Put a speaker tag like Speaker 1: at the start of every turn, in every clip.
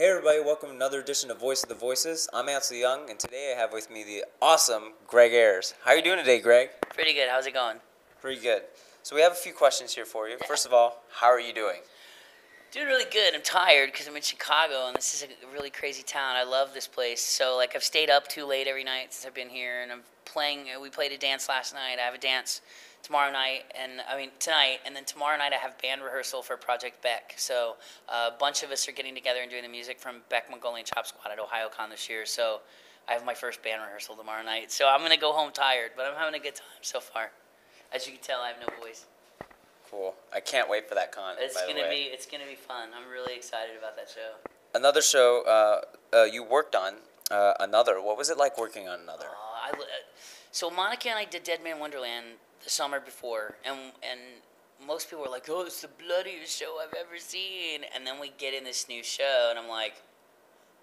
Speaker 1: Hey everybody, welcome to another edition of Voice of the Voices. I'm Ansel Young, and today I have with me the awesome Greg Ayres. How are you doing today, Greg?
Speaker 2: Pretty good. How's it going?
Speaker 1: Pretty good. So we have a few questions here for you. First of all, how are you doing?
Speaker 2: Doing really good. I'm tired because I'm in Chicago, and this is a really crazy town. I love this place. So, I've stayed up too late every night since I've been here, and I'm playing. We played a dance last night. I have a dance tomorrow night, tonight, and then tomorrow night I have band rehearsal for Project Beck. So, a bunch of us are getting together and doing the music from Beck, Mongolian Chop Squad at OhioCon this year. So, I have my first band rehearsal tomorrow night. So, I'm going to go home tired, but I'm having a good time so far. As you can tell, I have no voice.
Speaker 1: Cool. I can't wait for that con.
Speaker 2: It's gonna be fun. I'm really excited about that show.
Speaker 1: Another show you worked on. Another. What was it like working on Another?
Speaker 2: So Monica and I did Dead Man Wonderland the summer before, and most people were like, "Oh, it's the bloodiest show I've ever seen." And then we get in this new show, and I'm like,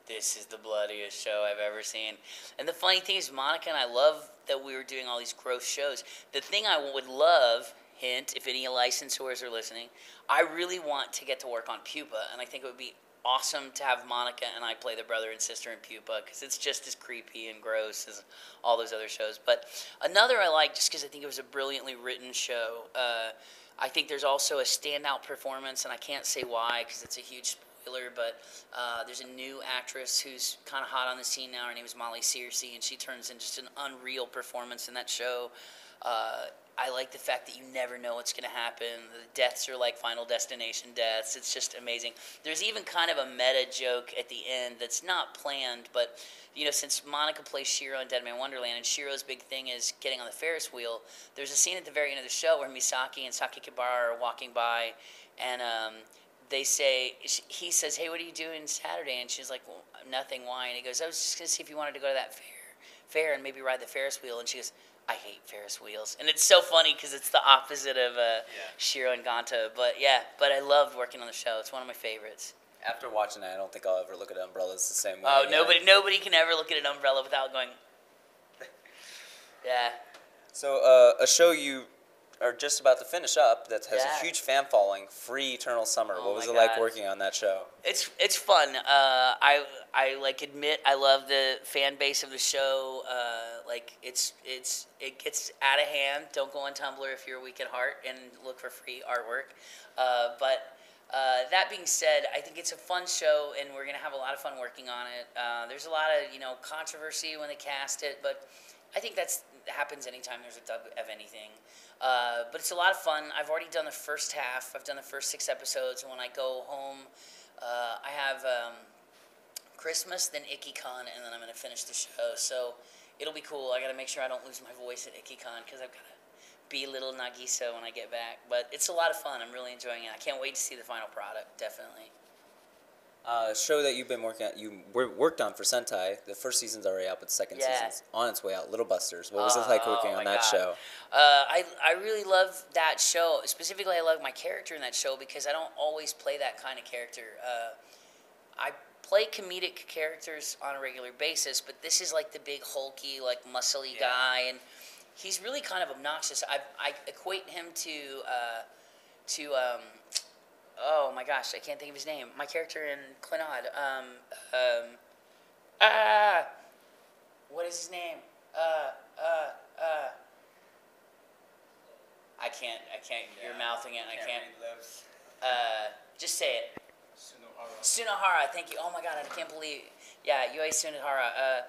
Speaker 2: "This is the bloodiest show I've ever seen." And the funny thing is, Monica and I love that we were doing all these gross shows. The thing I would love. Hint, if any licensors are listening, I really want to get to work on Pupa, and I think it would be awesome to have Monica and I play the brother and sister in Pupa, because it's just as creepy and gross as all those other shows. But Another I like just because I think it was a brilliantly written show. I think there's also a standout performance, and I can't say why because it's a huge spoiler, but there's a new actress who's kind of hot on the scene now. Her name is Molly Searcy, and she turns in just an unreal performance in that show. I like the fact that you never know what's going to happen. The deaths are like Final Destination deaths. It's just amazing. There's even kind of a meta joke at the end that's not planned, but since Monica plays Shiro in Dead Man Wonderland, and Shiro's big thing is getting on the Ferris wheel, there's a scene at the very end of the show where Misaki and Sakakibara are walking by, and he says, "Hey, what are you doing Saturday?" And she's like, "Well, nothing. Why?" And he goes, "I was just going to see if you wanted to go to that fair and maybe ride the Ferris wheel." And she goes, "I hate Ferris wheels." And it's so funny because it's the opposite of Shiro and Ganta. But I loved working on the show. It's one of my favorites.
Speaker 1: After watching it, I don't think I'll ever look at umbrellas the same way.
Speaker 2: Oh,
Speaker 1: again.
Speaker 2: nobody can ever look at an umbrella without going, yeah.
Speaker 1: So a show you are just about to finish up that has
Speaker 2: Yeah.
Speaker 1: a huge fan following, Free Eternal Summer.
Speaker 2: Oh
Speaker 1: What was
Speaker 2: my
Speaker 1: it like
Speaker 2: God.
Speaker 1: working on that show?
Speaker 2: It's fun. I admit I love the fan base of the show. It gets out of hand. Don't go on Tumblr if you're weak at heart and look for free artwork. That being said, I think it's a fun show, and we're gonna have a lot of fun working on it. There's a lot of controversy when they cast it, but I think that happens anytime there's a dub of anything. But it's a lot of fun. I've already done the first half. I've done the first 6 episodes, and when I go home, I have Christmas, then IkiCon, and then I'm going to finish the show. So it'll be cool. I got to make sure I don't lose my voice at IkiCon because I've got to be little Nagisa when I get back. But it's a lot of fun. I'm really enjoying it. I can't wait to see the final product, definitely.
Speaker 1: Show that you've been worked on for Sentai. The first season's already out, but the second season's on its way out. Little Busters. What was it like working on that show?
Speaker 2: I really love that show. Specifically, I love my character in that show because I don't always play that kind of character. I play comedic characters on a regular basis, but this is like the big hulky, like muscly guy, and he's really kind of obnoxious. I equate him to oh my gosh, I can't think of his name. My character in Clannad. What is his name? I can't. Yeah. You're mouthing it, and I can't. Just say it. Sunohara. Thank you. Oh my God, I can't believe. Yeah, Yui Sunohara.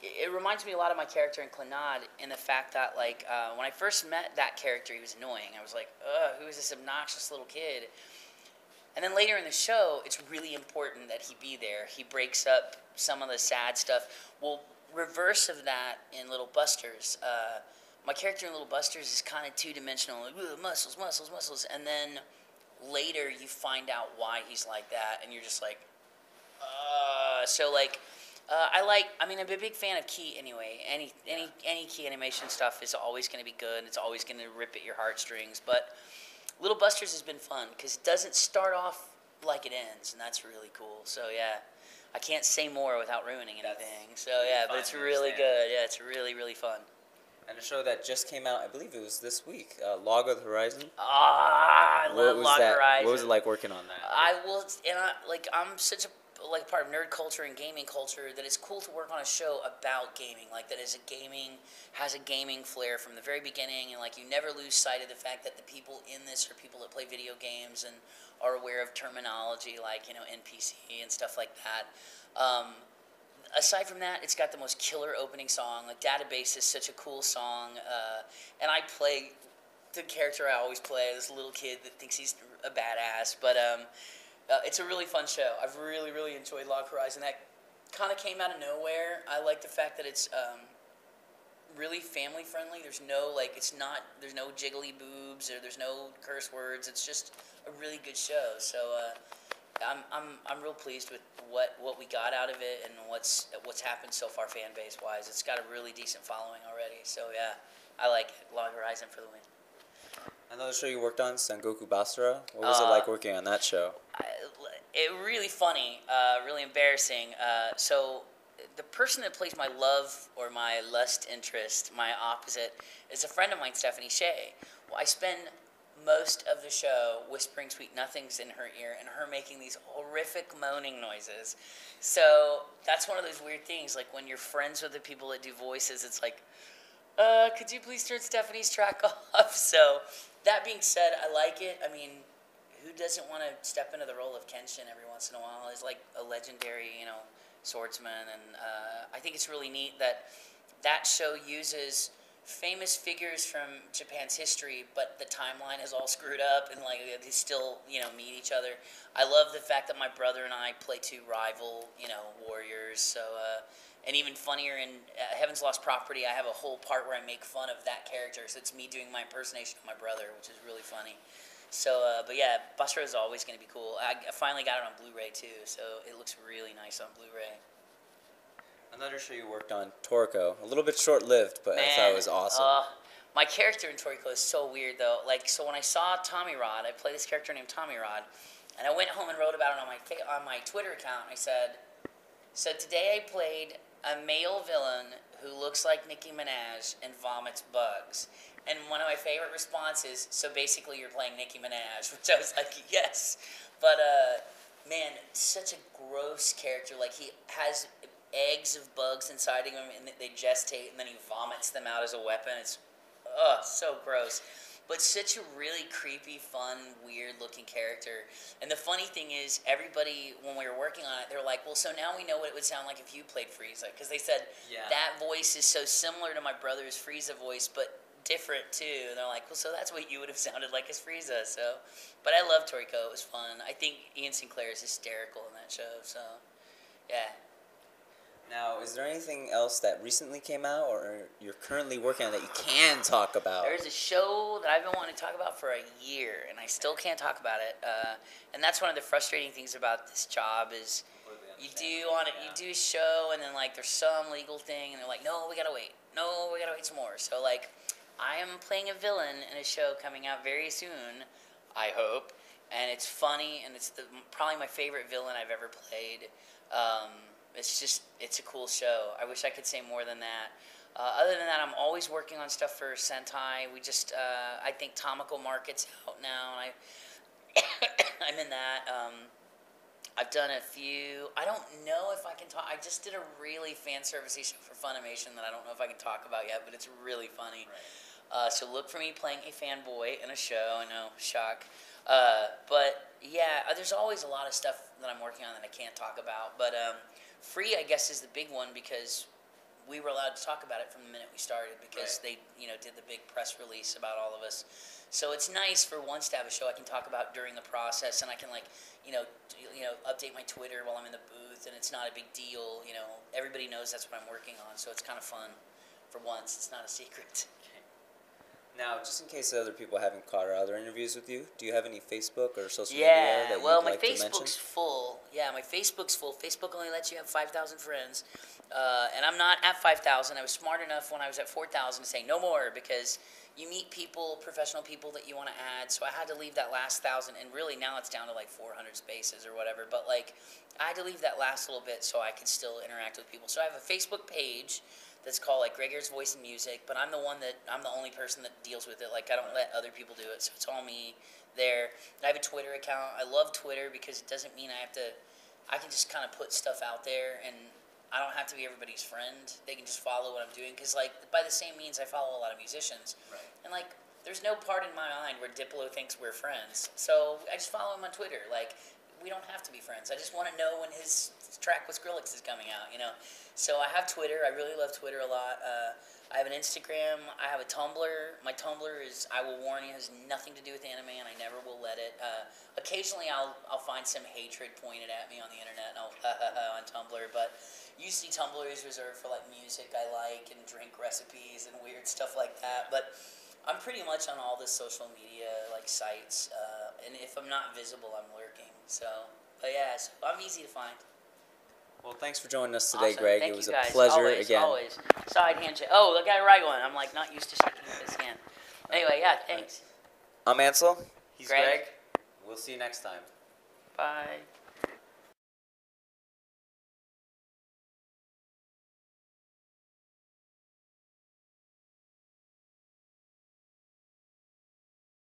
Speaker 2: It reminds me a lot of my character in Clannad in the fact that, when I first met that character, he was annoying. I was like, ugh, who is this obnoxious little kid? And then later in the show, it's really important that he be there. He breaks up some of the sad stuff. Well, reverse of that in Little Busters, my character in Little Busters is kind of two-dimensional, like, muscles, muscles, muscles. And then later you find out why he's like that, and you're just like, I'm a big fan of Key anyway. Any Key animation stuff is always going to be good, and it's always going to rip at your heartstrings. But Little Busters has been fun because it doesn't start off like it ends, and that's really cool. So yeah, I can't say more without ruining anything. So yeah, but it's really good. Yeah, it's really, really fun.
Speaker 1: And a show that just came out, I believe it was this week, Log of the Horizon.
Speaker 2: I love Log of the Horizon.
Speaker 1: What was it like working on that?
Speaker 2: I'm such a like part of nerd culture and gaming culture, that it's cool to work on a show about gaming, like that is has a gaming flair from the very beginning, and like you never lose sight of the fact that the people in this are people that play video games and are aware of terminology like, you know, NPC and stuff like that. Aside from that, it's got the most killer opening song. Like, Database is such a cool song, and I play the character I always play, this little kid that thinks he's a badass, but it's a really fun show. I've really, really enjoyed Log Horizon. That kind of came out of nowhere. I like the fact that it's really family friendly. There's no there's no jiggly boobs or there's no curse words. It's just a really good show. So I'm real pleased with what we got out of it and what's happened so far fan base wise. It's got a really decent following already. So yeah, I like it. Log Horizon for the win.
Speaker 1: Another show you worked on, Sengoku Basara. What was it like working on that show?
Speaker 2: It really funny, really embarrassing. So the person that plays my love or my lust interest, my opposite, is a friend of mine, Stephanie Shea. Well, I spend most of the show whispering sweet nothings in her ear and her making these horrific moaning noises. So that's one of those weird things, like when you're friends with the people that do voices, it's like, could you please turn Stephanie's track off? So that being said, I like it. I mean, who doesn't want to step into the role of Kenshin every once in a while? He's like a legendary, you know, swordsman, and I think it's really neat that that show uses famous figures from Japan's history, but the timeline is all screwed up, and like they still, you know, meet each other. I love the fact that my brother and I play two rival, you know, warriors. So, and even funnier in Heaven's Lost Property, I have a whole part where I make fun of that character. So it's me doing my impersonation of my brother, which is really funny. So, but yeah, Basara is always going to be cool. I finally got it on Blu-ray too, so it looks really nice on Blu-ray.
Speaker 1: Another show you worked on, Toriko. A little bit short-lived, but I thought it was awesome.
Speaker 2: My character in Toriko is so weird, though. Like, so when I saw Tommy Rod, I play this character named Tommy Rod, and I went home and wrote about it on my Twitter account. I said, so today I played a male villain who looks like Nicki Minaj and vomits bugs. And one of my favorite responses, so basically you're playing Nicki Minaj, which I was like, yes. But, man, such a gross character. Like, he has eggs of bugs inside him, and they gestate, and then he vomits them out as a weapon. It's, so gross. But such a really creepy, fun, weird-looking character. And the funny thing is, everybody, when we were working on it, they were like, well, so now we know what it would sound like if you played Frieza. Because they said, that voice is so similar to my brother's Frieza voice, but different, too. And they're like, well, so that's what you would have sounded like as Frieza. So, but I love Toriko. It was fun. I think Ian Sinclair is hysterical in that show. So, yeah.
Speaker 1: Now, is there anything else that recently came out or you're currently working on that you can talk about?
Speaker 2: There's a show that I've been wanting to talk about for a year, and I still can't talk about it. And that's one of the frustrating things about this job is you do a show, and then like there's some legal thing, and they're like, no, we gotta wait. No, we gotta wait some more. So like, I am playing a villain in a show coming out very soon, I hope, and it's funny, and it's probably my favorite villain I've ever played. It's a cool show. I wish I could say more than that. Other than that, I'm always working on stuff for Sentai. We just, I think Tomoko Market's out now, and I'm in that. I've done a few. I don't know if I can talk. I just did a really fan service show for Funimation that I don't know if I can talk about yet, but it's really funny. Right. So look for me playing a fanboy in a show. I know, shock. But yeah, there's always a lot of stuff that I'm working on that I can't talk about. But Free, I guess, is the big one because we were allowed to talk about it from the minute we started because they, did the big press release about all of us. So it's nice for once to have a show I can talk about during the process, and I can update my Twitter while I'm in the booth, and it's not a big deal. Everybody knows that's what I'm working on, so it's kind of fun. For once, it's not a secret.
Speaker 1: Now, just in case other people haven't caught our other interviews with you, do you have any Facebook or social media that you'd like to mention?
Speaker 2: Yeah, well, my Facebook's full. Yeah, my Facebook's full. Facebook only lets you have 5,000 friends. And I'm not at 5,000. I was smart enough when I was at 4,000 to say no more because you meet people, professional people that you want to add. So I had to leave that last 1,000. And really now it's down to like 400 spaces or whatever. But like I had to leave that last little bit so I could still interact with people. So I have a Facebook page that's called like Greg Ayres Voice and Music, but I'm the only person that deals with it. Like I don't let other people do it, so it's all me there. And I have a Twitter account. I love Twitter because it doesn't mean I have to I can just kind of put stuff out there, and I don't have to be everybody's friend. They can just follow what I'm doing, because like by the same means, I follow a lot of musicians,
Speaker 1: Right.
Speaker 2: and like there's no part in my mind where Diplo thinks we're friends. So I just follow him on Twitter. Like we don't have to be friends. I just want to know when his track with Skrillex is coming out. So I have Twitter. I really love Twitter a lot. I have an Instagram. I have a Tumblr. My Tumblr is, I will warn you, has nothing to do with anime, and I never will let it. Occasionally, I'll find some hatred pointed at me on the internet, and I'll on Tumblr. But usually, Tumblr is reserved for like music I like and drink recipes and weird stuff like that. But I'm pretty much on all the social media like sites, and if I'm not visible, I'm lurking. So, but yeah, so I'm easy to find.
Speaker 1: Well, thanks for joining us today,
Speaker 2: Awesome.
Speaker 1: Greg.
Speaker 2: Thank
Speaker 1: It was
Speaker 2: you
Speaker 1: a
Speaker 2: guys.
Speaker 1: pleasure
Speaker 2: Always,
Speaker 1: again.
Speaker 2: Always. Side handshake. Oh, I got a right one. I'm like not used to shaking this hand. Anyway, yeah, thanks.
Speaker 1: I'm Ansel. He's
Speaker 2: Greg.
Speaker 1: Greg. We'll see you next time.
Speaker 2: Bye.